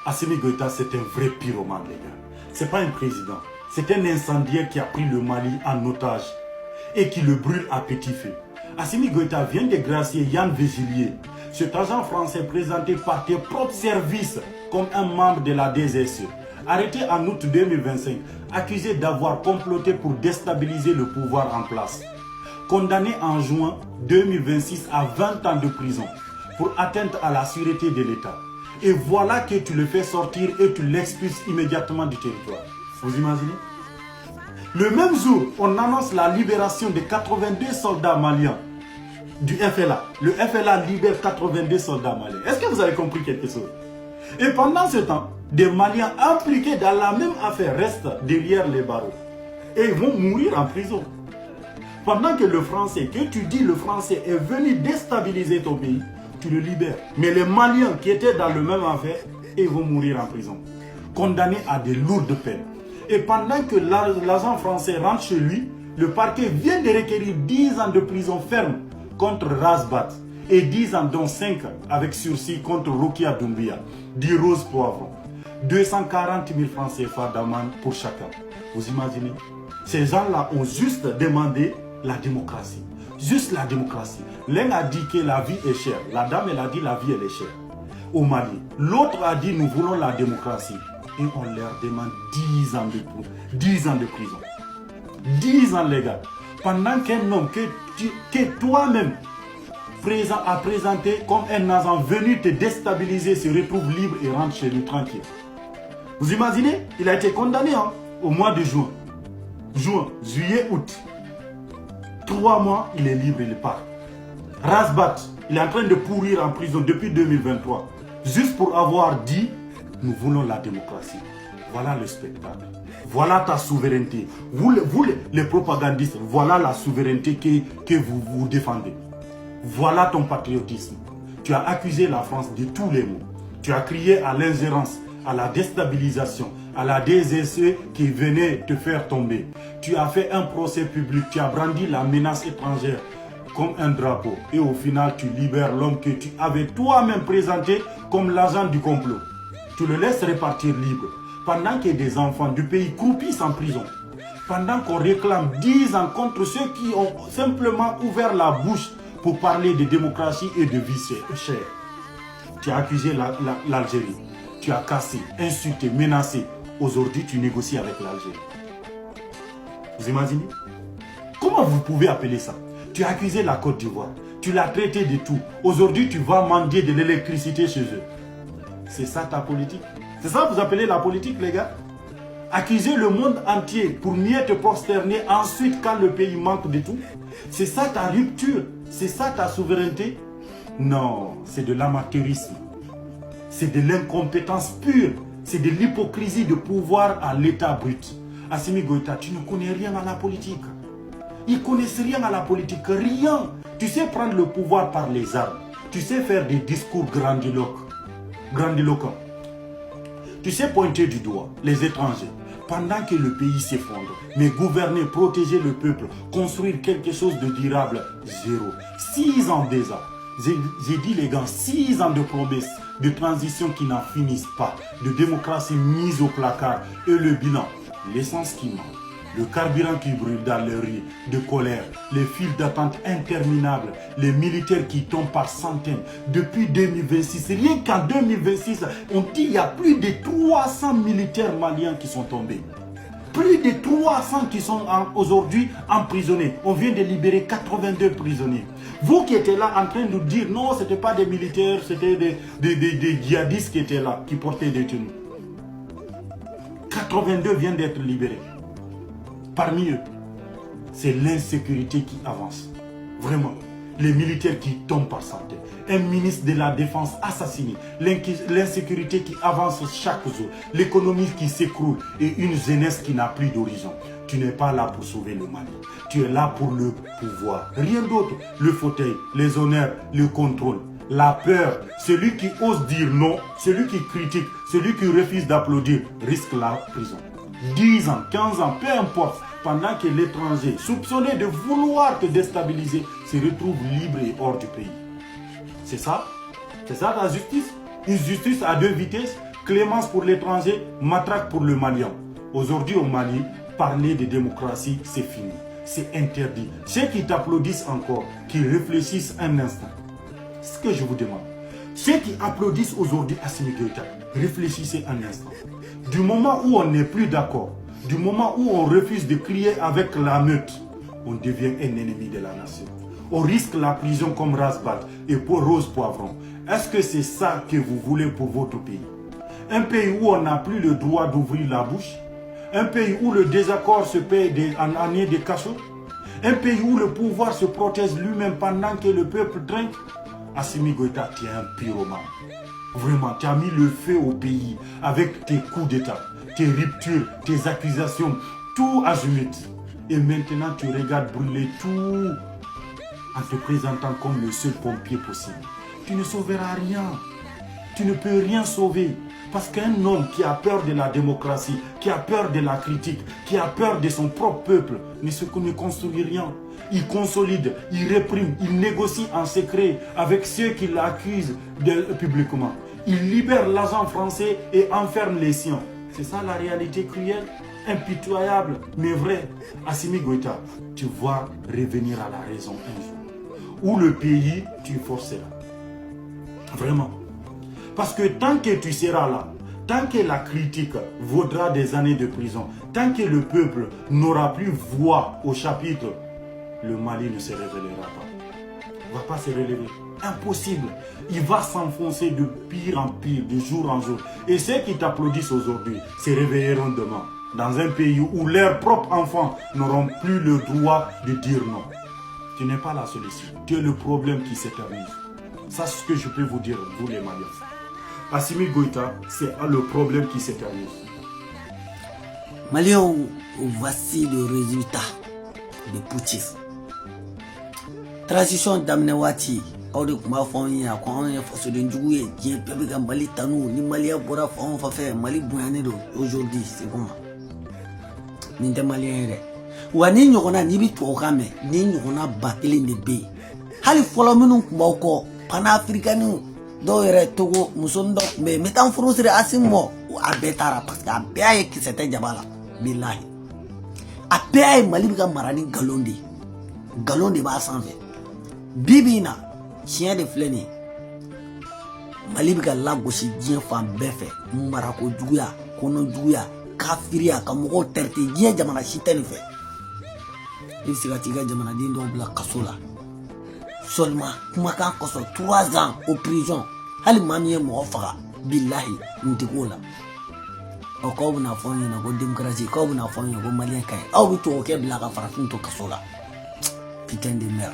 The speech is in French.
Assimi Goïta, c'est un vrai pyromane, les gars. C'est pas un président. C'est un incendiaire qui a pris le Mali en otage et qui le brûle à petit feu. Assimi Goïta vient de gracier Yann Végilier, cet agent français présenté par tes propres services comme un membre de la DSE. Arrêté en août 2025, accusé d'avoir comploté pour déstabiliser le pouvoir en place. Condamné en juin 2026 à 20 ans de prison pour atteinte à la sûreté de l'État. Et voilà que tu le fais sortir et tu l'expulses immédiatement du territoire. Vous imaginez? Le même jour, on annonce la libération de 82 soldats maliens du FLA. Le FLA libère 82 soldats maliens. Est-ce que vous avez compris quelque chose? Et pendant ce temps, des Maliens impliqués dans la même affaire restent derrière les barreaux. Et ils vont mourir en prison. Pendant que le français, que tu dis le français est venu déstabiliser ton pays, tu le libères. Mais les Maliens qui étaient dans le même affaire, ils vont mourir en prison. Condamnés à de lourdes peines. Et pendant que l'agent français rentre chez lui, le parquet vient de requérir 10 ans de prison ferme contre Razbat et 10 ans dont 5 avec sursis contre Rokia Doumbia, dit Rose Poivron. 240 000 francs CFA d'amende pour chacun. Vous imaginez? Ces gens-là ont juste demandé la démocratie. Juste la démocratie. L'un a dit que la vie est chère. La dame, elle a dit la vie, elle est chère. Au Mali. L'autre a dit nous voulons la démocratie. Et on leur demande 10 ans de prison. 10 ans, les gars. Pendant qu'un homme que toi-même a présenté comme un agent venu te déstabiliser se retrouve libre et rentre chez lui tranquille. Vous imaginez? Il a été condamné au mois de juin. Juillet, août. 3 mois, il est libre, il part. Razbat, il est en train de pourrir en prison depuis 2023. Juste pour avoir dit, nous voulons la démocratie. Voilà le spectacle. Voilà ta souveraineté. Vous les propagandistes, voilà la souveraineté que vous défendez. Voilà ton patriotisme. Tu as accusé la France de tous les maux. Tu as crié à l'ingérence, à la déstabilisation, à la DSE qui venait te faire tomber. Tu as fait un procès public, tu as brandi la menace étrangère comme un drapeau. Et au final, tu libères l'homme que tu avais toi-même présenté comme l'agent du complot. Tu le laisses repartir libre. Pendant que des enfants du pays croupissent en prison. Pendant qu'on réclame 10 ans contre ceux qui ont simplement ouvert la bouche pour parler de démocratie et de vie chère. Tu as accusé l'Algérie. Tu as cassé, insulté, menacé. Aujourd'hui, tu négocies avec l'Algérie. Vous imaginez? Comment vous pouvez appeler ça? Tu as accusé la Côte d'Ivoire. Tu l'as traité de tout. Aujourd'hui, tu vas mendier de l'électricité chez eux. C'est ça ta politique? C'est ça que vous appelez la politique, les gars? Accuser le monde entier pour mieux te prosterner ensuite quand le pays manque de tout? C'est ça ta rupture? C'est ça ta souveraineté? Non, c'est de l'amateurisme. C'est de l'incompétence pure. C'est de l'hypocrisie de pouvoir à l'état brut. Assimi Goïta, tu ne connais rien à la politique. Ils ne connaissent rien à la politique, rien. Tu sais prendre le pouvoir par les armes. Tu sais faire des discours grandiloquents. Tu sais pointer du doigt les étrangers. Pendant que le pays s'effondre, mais gouverner, protéger le peuple, construire quelque chose de durable, zéro. 6 ans déjà. J'ai dit les gars, 6 ans de promesses, de transition qui n'en finissent pas, de démocratie mise au placard et le bilan, l'essence qui manque, le carburant qui brûle dans les rues de colère, les files d'attente interminables, les militaires qui tombent par centaines depuis 2026. Rien qu'en 2026, on dit qu'il y a plus de 300 militaires maliens qui sont tombés. Plus de 300 qui sont aujourd'hui emprisonnés. On vient de libérer 82 prisonniers. Vous qui étiez là en train de nous dire non, ce n'était pas des militaires, c'était des djihadistes qui étaient là, qui portaient des tenues. 82 viennent d'être libérés. Parmi eux, c'est l'insécurité qui avance. Vraiment. Les militaires qui tombent par centaines. Un ministre de la Défense assassiné. L'insécurité qui avance chaque jour. L'économie qui s'écroule. Et une jeunesse qui n'a plus d'horizon. Tu n'es pas là pour sauver le Mali. Tu es là pour le pouvoir. Rien d'autre. Le fauteuil, les honneurs, le contrôle. La peur. Celui qui ose dire non, celui qui critique, celui qui refuse d'applaudir, risque la prison. 10 ans, 15 ans, peu importe. Pendant que l'étranger, soupçonné de vouloir te déstabiliser, se retrouve libre et hors du pays. C'est ça? C'est ça la justice? Une justice à 2 vitesses? clémence pour l'étranger, matraque pour le Malien. Aujourd'hui au Mali, parler de démocratie, c'est fini. C'est interdit. Ceux qui t'applaudissent encore, qui réfléchissent un instant. C'est ce que je vous demande. Ceux qui applaudissent aujourd'hui Assimi Goïta, réfléchissez un instant. Du moment où on n'est plus d'accord, du moment où on refuse de crier avec la meute, on devient un ennemi de la nation. On risque la prison comme Rasbat et pour Rose Poivron. Est-ce que c'est ça que vous voulez pour votre pays? Un pays où on n'a plus le droit d'ouvrir la bouche? Un pays où le désaccord se paye en années de cachot? Un pays où le pouvoir se protège lui-même pendant que le peuple trinque? Assimi Goïta, tu es un pyromane. Vraiment, tu as mis le feu au pays avec tes coups d'État, tes ruptures, tes accusations, tout azimut. Et maintenant, tu regardes brûler tout en te présentant comme le seul pompier possible. Tu ne sauveras rien. Tu ne peux rien sauver. Parce qu'un homme qui a peur de la démocratie, qui a peur de la critique, qui a peur de son propre peuple, ne construit rien. Il consolide, il réprime, il négocie en secret avec ceux qui l'accusent publiquement. Il libère l'agent français et enferme les siens. C'est ça la réalité cruelle, impitoyable, mais vraie. Assimi Goïta, tu vas revenir à la raison un jour. Où le pays, tu forceras. Vraiment. Parce que tant que tu seras là, tant que la critique vaudra des années de prison, tant que le peuple n'aura plus voix au chapitre, le Mali ne se révélera pas. Il ne va pas se relever. Impossible. Il va s'enfoncer de pire en pire, de jour en jour. Et ceux qui t'applaudissent aujourd'hui se réveilleront demain. Dans un pays où leurs propres enfants n'auront plus le droit de dire non. Tu n'es pas la solution. Tu es le problème qui s'éternise. Ça, c'est ce que je peux vous dire, vous les Maliens. Assimi Goïta, c'est le problème qui s'éternise. Maliens, voici le résultat de Poutisme. Transition d'Amnewati, Audi Kumafonia, quand on est forcé de jouer, qui est peuple de Mali Tanou, ni Malia Bora Fon Fafé, Mali Bouyanero, aujourd'hui, c'est comment? Ninde Malien. Ou à Nino, on a Nibi Programme, Nino, on a battu les B. Hali Folomino Moko, Panafricanou. Do yɛrɛ Togo muso dɔ mais metan furu siri Asimo a bɛɛ taara parce que a bɛɛ ye kisɛ tɛ jaba la bilahi a bɛɛ ye Mali bɛ ka mara ni galon de b'a sanfɛ bi bi in na tiɲɛ de filɛ nin ye Mali bɛ ka lagosi diɲɛ fan bɛɛ fɛ marako juguya kɔnɔ juguya kafiriya ka mɔgɔw tɛrɛte diɲɛ jamana si tɛ nin fɛ i bɛ se ka t'i ka jamanaden dɔw bila kaso la seulement kumakan kosɔn 3 ans au prison hali maa min ye mɔgɔ faga bilahi n tɛ k'o la ɔ k'aw bɛna fɔ n ɲɛna ko démocratie k'aw bɛna fɔ n ɲɛna ko maliyɛn ka ɲi aw bɛ tubabu kɛ bila ka farafin to kaso la putain de merde.